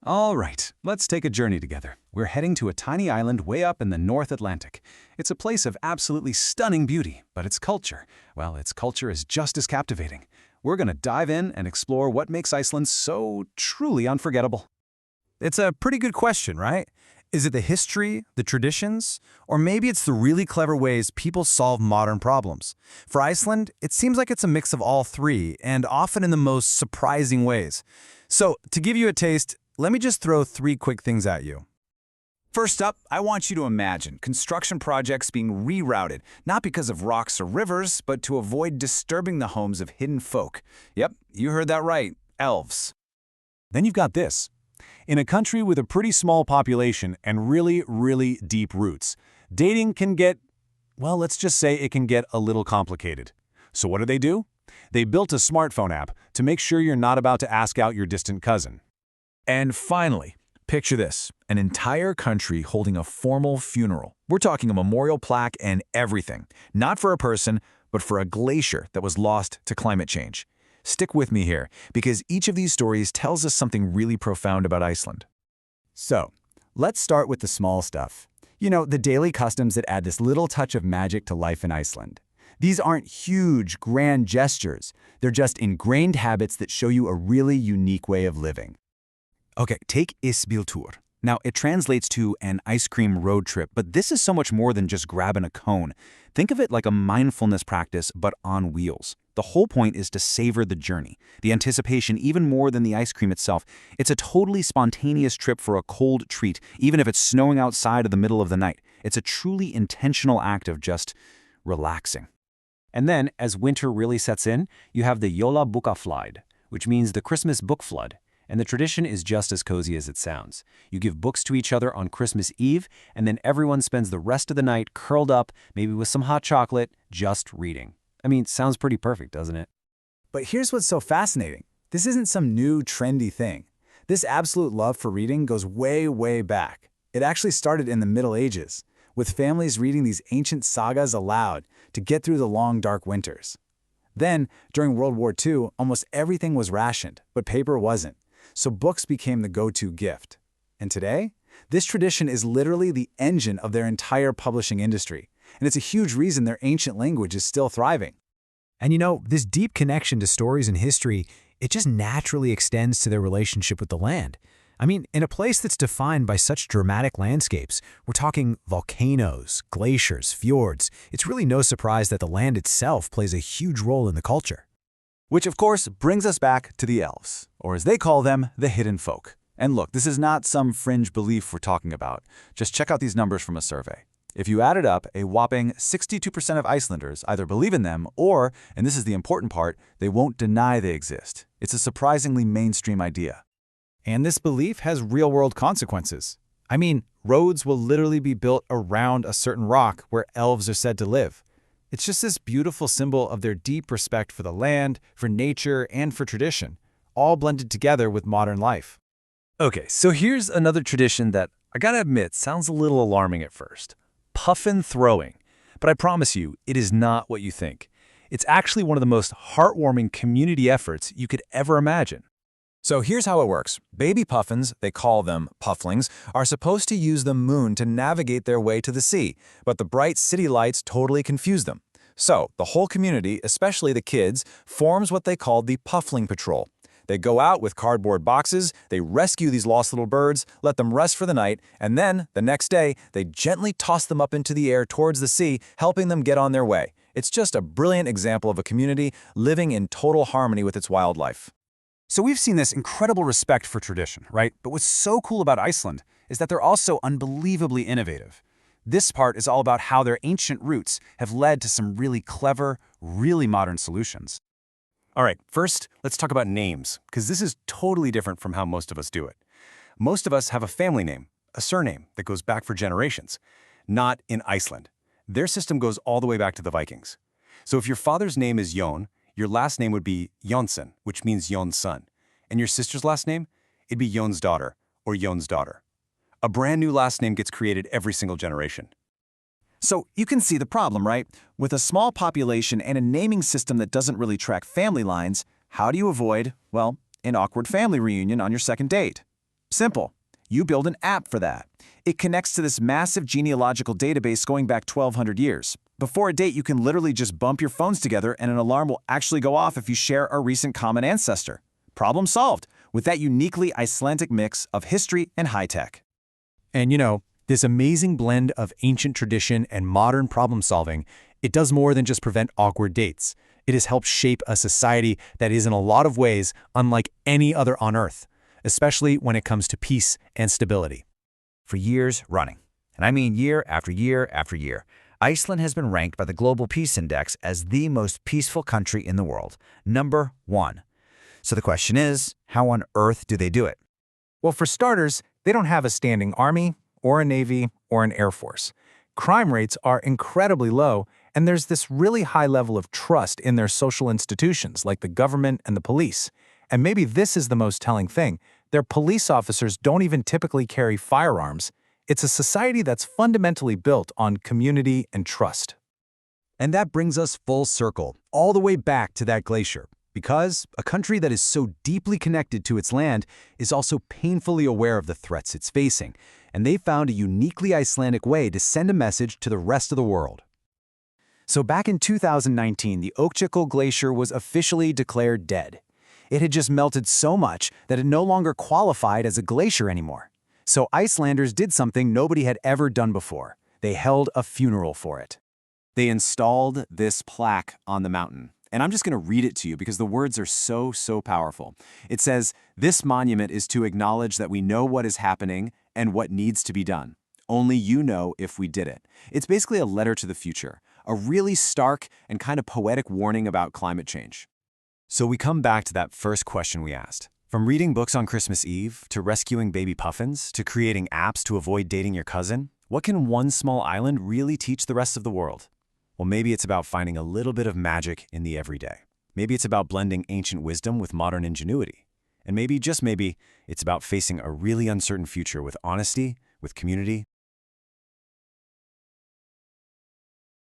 All right, let's take a journey together. We're heading to a tiny island way up in the North Atlantic. It's a place of absolutely stunning beauty, but its culture, well, its culture is just as captivating. We're going to dive in and explore what makes Iceland so truly unforgettable. It's a pretty good question, right? Is it the history, the traditions, or maybe it's the really clever ways people solve modern problems? For Iceland, it seems like it's a mix of all three, and often in the most surprising ways. So, to give you a taste, let me just throw three quick things at you. First up, I want you to imagine construction projects being rerouted, not because of rocks or rivers, but to avoid disturbing the homes of hidden folk. Yep, you heard that right, elves. Then you've got this. In a country with a pretty small population and really deep roots, dating can get, well, let's just say it can get a little complicated. So what do? They built a smartphone app to make sure you're not about to ask out your distant cousin. And finally, picture this, an entire country holding a formal funeral. We're talking a memorial plaque and everything, not for a person, but for a glacier that was lost to climate change. Stick with me here, because each of these stories tells us something really profound about Iceland. So, let's start with the small stuff. You know, the daily customs that add this little touch of magic to life in Iceland. These aren't huge, grand gestures. They're just ingrained habits that show you a really unique way of living. Okay, take Isbíltúr. Now, it translates to an ice cream road trip, but this is so much more than just grabbing a cone. Think of it like a mindfulness practice, but on wheels. The whole point is to savor the journey, the anticipation even more than the ice cream itself. It's a totally spontaneous trip for a cold treat, even if it's snowing outside of the middle of the night. It's a truly intentional act of just relaxing. And then, as winter really sets in, you have the Jólabókaflóð, which means the Christmas book flood. And the tradition is just as cozy as it sounds. You give books to each other on Christmas Eve, and then everyone spends the rest of the night curled up, maybe with some hot chocolate, just reading. I mean, sounds pretty perfect, doesn't it? But here's what's so fascinating. This isn't some new, trendy thing. This absolute love for reading goes way back. It actually started in the Middle Ages, with families reading these ancient sagas aloud to get through the long, dark winters. Then, during World War II, almost everything was rationed, but paper wasn't. So books became the go-to gift. And today, this tradition is literally the engine of their entire publishing industry, and it's a huge reason their ancient language is still thriving. And you know, this deep connection to stories and history, it just naturally extends to their relationship with the land. I mean, in a place that's defined by such dramatic landscapes, we're talking volcanoes, glaciers, fjords, it's really no surprise that the land itself plays a huge role in the culture. Which, of course, brings us back to the elves, or as they call them, the hidden folk. And look, this is not some fringe belief we're talking about. Just check out these numbers from a survey. If you add it up, a whopping 62% of Icelanders either believe in them or, and this is the important part, they won't deny they exist. It's a surprisingly mainstream idea. And this belief has real-world consequences. I mean, roads will literally be built around a certain rock where elves are said to live. It's just this beautiful symbol of their deep respect for the land, for nature, and for tradition, all blended together with modern life. Okay, so here's another tradition that, I gotta admit, sounds a little alarming at first. Puffin throwing. But I promise you, it is not what you think. It's actually one of the most heartwarming community efforts you could ever imagine. So here's how it works. Baby puffins, they call them pufflings, are supposed to use the moon to navigate their way to the sea, but the bright city lights totally confuse them. So the whole community, especially the kids, forms what they call the Puffling Patrol. They go out with cardboard boxes, they rescue these lost little birds, let them rest for the night, and then, the next day, they gently toss them up into the air towards the sea, helping them get on their way. It's just a brilliant example of a community living in total harmony with its wildlife. So we've seen this incredible respect for tradition, right? But what's so cool about Iceland is that they're also unbelievably innovative. This part is all about how their ancient roots have led to some really clever, really modern solutions. All right, first, let's talk about names, because this is totally different from how most of us do it. Most of us have a family name, a surname that goes back for generations. Not in Iceland. Their system goes all the way back to the Vikings. So if your father's name is Jón, your last name would be Jónsson, which means Jón's son. And your sister's last name? It'd be Jón's daughter, or Jón's daughter. A brand new last name gets created every single generation. So you can see the problem, right? With a small population and a naming system that doesn't really track family lines, how do you avoid, well, an awkward family reunion on your second date? Simple. You build an app for that. It connects to this massive genealogical database going back 1,200 years. Before a date, you can literally just bump your phones together and an alarm will actually go off if you share a recent common ancestor. Problem solved, with that uniquely Icelandic mix of history and high-tech. And this amazing blend of ancient tradition and modern problem-solving, it does more than just prevent awkward dates. It has helped shape a society that is in a lot of ways unlike any other on Earth, especially when it comes to peace and stability. For years running, and I mean year after year after year, Iceland has been ranked by the Global Peace Index as the most peaceful country in the world, #1. So the question is, how on earth do they do it? Well, for starters, they don't have a standing army, or a navy, or an air force. Crime rates are incredibly low, and there's this really high level of trust in their social institutions like the government and the police. And maybe this is the most telling thing. Their police officers don't even typically carry firearms. It's a society that's fundamentally built on community and trust. And that brings us full circle, all the way back to that glacier. Because a country that is so deeply connected to its land is also painfully aware of the threats it's facing, and they found a uniquely Icelandic way to send a message to the rest of the world. So back in 2019, the Reykjavik glacier was officially declared dead. It had just melted so much that it no longer qualified as a glacier anymore. So Icelanders did something nobody had ever done before. They held a funeral for it. They installed this plaque on the mountain. And I'm just going to read it to you because the words are so powerful. It says, "This monument is to acknowledge that we know what is happening and what needs to be done. Only you know if we did it." It's basically a letter to the future, a really stark and kind of poetic warning about climate change. So we come back to that first question we asked. From reading books on Christmas Eve, to rescuing baby puffins, to creating apps to avoid dating your cousin, what can one small island really teach the rest of the world? Well, maybe it's about finding a little bit of magic in the everyday. Maybe it's about blending ancient wisdom with modern ingenuity. And maybe, just maybe, it's about facing a really uncertain future with honesty, with community,